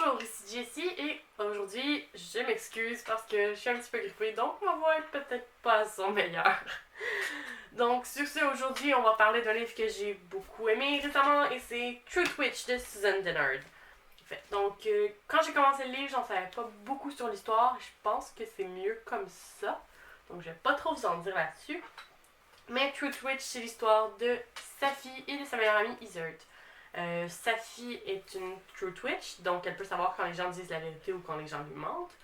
Bonjour, ici Jessie et aujourd'hui, je m'excuse parce que je suis un petit peu grippée, donc ma voix est peut-être pas à son meilleur. Donc sur ce, aujourd'hui, on va parler d'un livre que j'ai beaucoup aimé récemment et c'est Truth Witch de Susan Dennard. Donc quand j'ai commencé le livre, j'en savais pas beaucoup sur l'histoire, je pense que c'est mieux comme ça, donc je vais pas trop vous en dire là-dessus. Mais Truth Witch, c'est l'histoire de Safi et de sa meilleure amie Iseult. Safi est une Truth Witch, donc elle peut savoir quand les gens disent la vérité ou quand les gens lui mentent.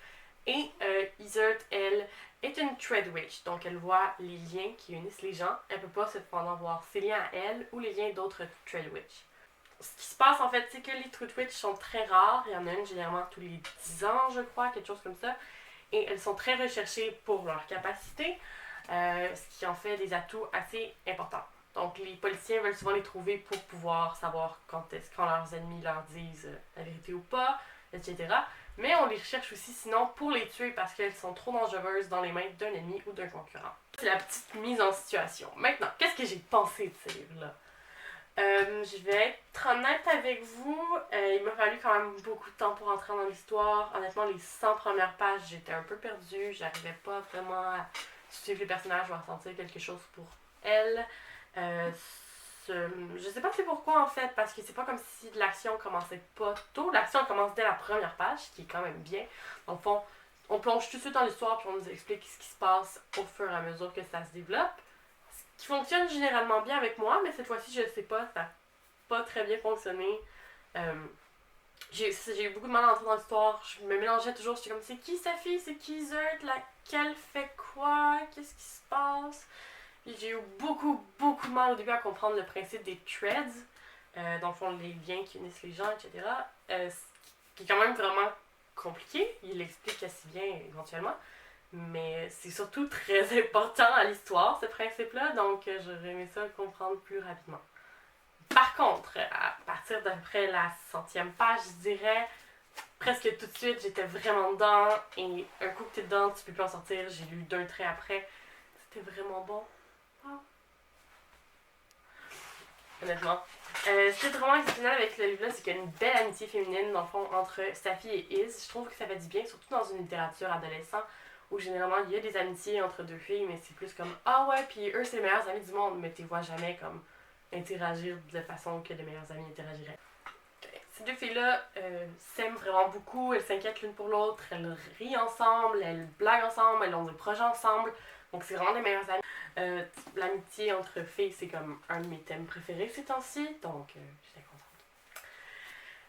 Et Iseult, elle, est une Thread Witch, donc elle voit les liens qui unissent les gens. Elle peut pas cependant voir ses liens à elle ou les liens d'autres Thread Witch. Ce qui se passe en fait, c'est que les Truth Witch sont très rares. Il y en a une généralement tous les 10 ans, je crois, quelque chose comme ça. Et elles sont très recherchées pour leur capacité. Ce qui en fait des atouts assez importants. Donc les policiers veulent souvent les trouver pour pouvoir savoir quand leurs ennemis leur disent la vérité ou pas, etc. Mais on les recherche aussi sinon pour les tuer parce qu'elles sont trop dangereuses dans les mains d'un ennemi ou d'un concurrent. C'est la petite mise en situation. Maintenant, qu'est-ce que j'ai pensé de ce livre-là? Je vais être honnête avec vous, il m'a fallu quand même beaucoup de temps pour entrer dans l'histoire. Honnêtement, les 100 premières pages, j'étais un peu perdue, j'arrivais pas vraiment à suivre les personnages ou à sentir quelque chose pour elle. Je sais pas c'est pourquoi en fait, parce que c'est pas comme si l'action commençait pas tôt. L'action commence dès la première page, ce qui est quand même bien. Dans le fond, on plonge tout de suite dans l'histoire puis on nous explique ce qui se passe au fur et à mesure que ça se développe. Ce qui fonctionne généralement bien avec moi, mais cette fois-ci, je sais pas, ça n'a pas très bien fonctionné. J'ai eu beaucoup de mal à entrer dans l'histoire. Je me mélangeais toujours. J'étais comme, c'est qui sa fille? C'est qui Iseult? Laquelle fait quoi? Qu'est-ce qui se passe? Puis j'ai eu beaucoup de mal au début à comprendre le principe des threads. Dans le fond, les liens qui unissent les gens, etc. Qui est quand même vraiment compliqué. Il l'explique assez bien éventuellement. Mais c'est surtout très important à l'histoire, ce principe-là. Donc j'aurais aimé ça le comprendre plus rapidement. Par contre, à partir d'après la 100e page, je dirais, presque tout de suite, j'étais vraiment dedans. Et un coup que t'es dedans, tu peux plus en sortir. J'ai lu d'un trait après. C'était vraiment bon. Wow. Honnêtement. Ce qui est vraiment exceptionnel avec ce livre-là, c'est qu'il y a une belle amitié féminine, dans le fond, entre Safi et Iz. Je trouve que ça fait du bien, surtout dans une littérature adolescente, où généralement il y a des amitiés entre deux filles, mais c'est plus comme ah ouais, puis eux c'est les meilleurs amis du monde, mais tu les vois jamais comme interagir de la façon que les meilleurs amis interagiraient. Ces deux filles-là s'aiment vraiment beaucoup, elles s'inquiètent l'une pour l'autre, elles rient ensemble, elles blaguent ensemble, elles ont des projets ensemble, donc c'est vraiment des meilleures amies. L'amitié entre filles, c'est comme un de mes thèmes préférés ces temps-ci, donc j'étais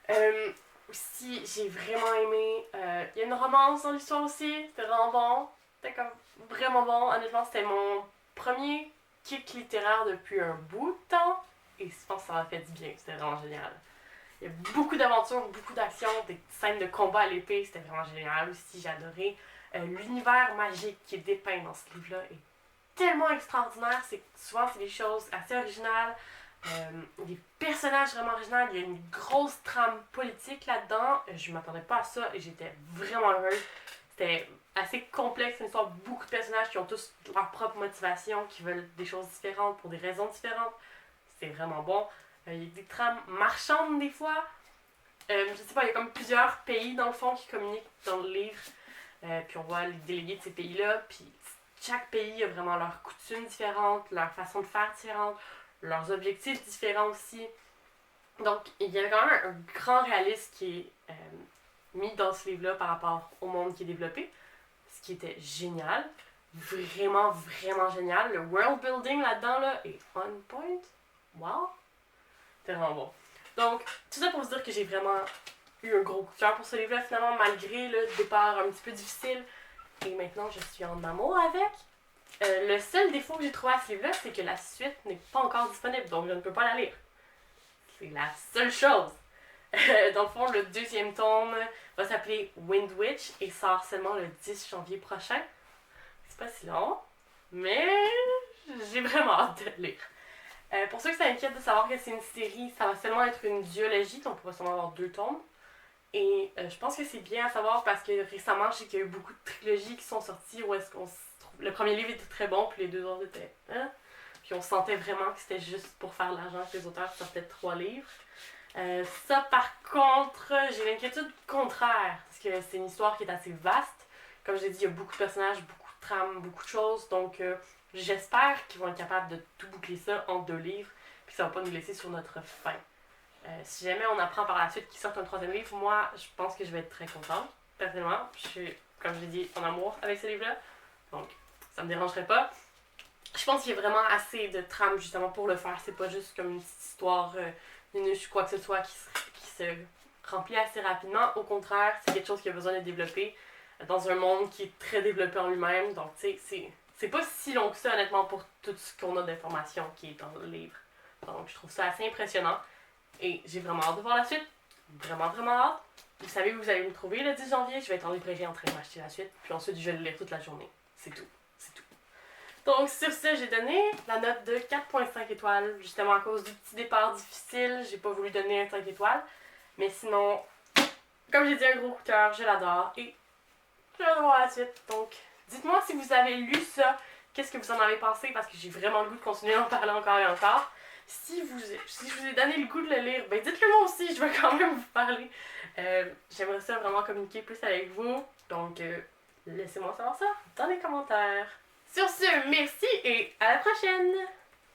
contente. Aussi, j'ai vraiment aimé. Il y a une romance dans l'histoire aussi, c'était vraiment bon. C'était comme vraiment bon. Honnêtement, c'était mon premier kick littéraire depuis un bout de temps. Et je pense que ça m'a fait du bien, c'était vraiment génial. Il y a beaucoup d'aventures, beaucoup d'actions, des scènes de combat à l'épée, c'était vraiment génial aussi, j'ai adoré. L'univers magique qui est dépeint dans ce livre-là est tellement extraordinaire, souvent c'est des choses assez originales. Des personnages vraiment originaux, il y a une grosse trame politique là-dedans. Je m'attendais pas à ça et j'étais vraiment heureuse. C'était assez complexe, une histoire, beaucoup de personnages qui ont tous leur propre motivation, qui veulent des choses différentes pour des raisons différentes. C'est vraiment bon. Il y a des trames marchandes des fois. Je sais pas, il y a comme plusieurs pays dans le fond qui communiquent dans le livre. Puis on voit les délégués de ces pays-là. Puis chaque pays a vraiment leurs coutumes différentes, leur façon de faire différente, leurs objectifs différents aussi. Donc, il y a quand même un grand réalisme qui est mis dans ce livre-là par rapport au monde qui est développé, ce qui était génial. Vraiment génial. Le world building là-dedans là, est on point. Wow! C'était vraiment bon. Donc, tout ça pour vous dire que j'ai vraiment eu un gros coup de cœur pour ce livre-là, finalement, malgré le départ un petit peu difficile. Et maintenant, je suis en amour avec. Le seul défaut que j'ai trouvé à ce livre-là, c'est que la suite n'est pas encore disponible, donc je ne peux pas la lire. C'est la seule chose. Dans le fond, le deuxième tome va s'appeler Wind Witch et sort seulement le 10 janvier prochain. C'est pas si long, mais j'ai vraiment hâte de le lire. Pour ceux qui s'inquiètent de savoir que c'est une série, ça va seulement être une duologie, donc on va seulement avoir 2 tomes. Et je pense que c'est bien à savoir parce que récemment, je sais qu'il y a eu beaucoup de trilogies qui sont sorties où est-ce qu'on se trouve. Le premier livre était très bon, puis les 2 autres étaient. Hein? Puis on sentait vraiment que c'était juste pour faire de l'argent que les auteurs sortaient 3 livres. Ça, par contre, j'ai l'inquiétude contraire, parce que c'est une histoire qui est assez vaste. Comme je l'ai dit, il y a beaucoup de personnages, beaucoup de trames, beaucoup de choses, donc j'espère qu'ils vont être capables de tout boucler ça en 2 livres, puis ça va pas nous laisser sur notre fin. Si jamais on apprend par la suite qu'ils sortent un 3e livre, moi, je pense que je vais être très contente. Personnellement, je suis, comme je l'ai dit, en amour avec ce livre-là, donc ça me dérangerait pas. Je pense qu'il y a vraiment assez de trames justement pour le faire. C'est pas juste comme une petite histoire minute, quoi que ce soit qui se remplit assez rapidement. Au contraire, c'est quelque chose qui a besoin d'être développé dans un monde qui est très développé en lui-même. Donc, tu sais, c'est pas si long que ça, honnêtement, pour tout ce qu'on a d'informations qui est dans le livre. Donc, je trouve ça assez impressionnant. Et j'ai vraiment hâte de voir la suite. Vraiment, vraiment hâte. Vous savez où vous allez me trouver le 10 janvier. Je vais être en librairie en train de m'acheter la suite. Puis ensuite, je vais le lire toute la journée. C'est tout. C'est tout. Donc, sur ce, j'ai donné la note de 4,5 étoiles, justement à cause du petit départ difficile. J'ai pas voulu donner un 5 étoiles. Mais sinon, comme j'ai dit, un gros coup de cœur, je l'adore. Et je vais voir la suite. Donc, dites-moi si vous avez lu ça, qu'est-ce que vous en avez pensé, parce que j'ai vraiment le goût de continuer à en parler encore et encore. Si je vous ai donné le goût de le lire, ben dites-le moi aussi, je vais quand même vous parler. J'aimerais ça vraiment communiquer plus avec vous. Donc, laissez-moi savoir ça dans les commentaires. Sur ce, merci et à la prochaine!